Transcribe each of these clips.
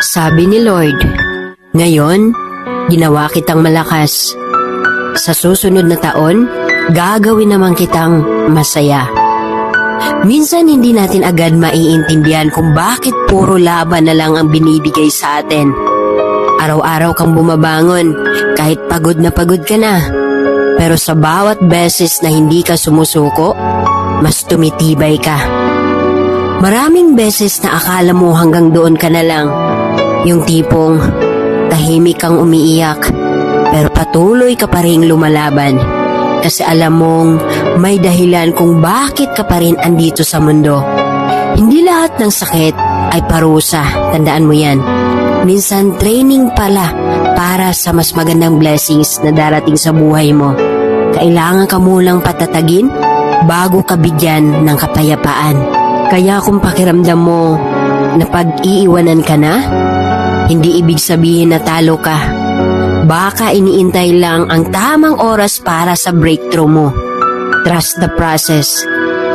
Sabi ni Lord, ngayon, ginawa kitang malakas. Sa susunod na taon, gagawin naman kitang masaya. Minsan hindi natin agad maiintindihan kung bakit puro laban na lang ang binibigay sa atin. Araw-araw kang bumabangon, kahit pagod na pagod ka na. Pero sa bawat beses na hindi ka sumusuko, mas tumitibay ka. Maraming beses na akala mo hanggang doon ka na lang. Yung tipong tahimik kang umiiyak, pero patuloy ka pa rin lumalaban. Kasi alam mong may dahilan kung bakit ka pa rin andito sa mundo. Hindi lahat ng sakit ay parusa, tandaan mo yan. Minsan training pala para sa mas magandang blessings na darating sa buhay mo. Kailangan ka munang patatagin bago ka bigyan ng kapayapaan. Kaya kung pakiramdam mo na pag-iiwanan ka na, hindi ibig sabihin na talo ka. Baka iniintay lang ang tamang oras para sa breakthrough mo. Trust the process,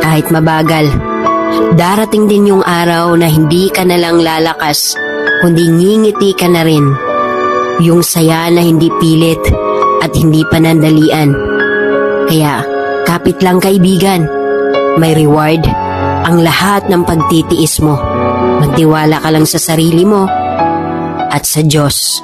kahit mabagal. Darating din yung araw na hindi ka na lang lalakas, kundi ngingiti ka na rin. Yung saya na hindi pilit at hindi panandalian. Kaya, kapit lang kaibigan. May reward ang lahat ng pagtitiis mo. Magtiwala ka lang sa sarili mo at sa Diyos.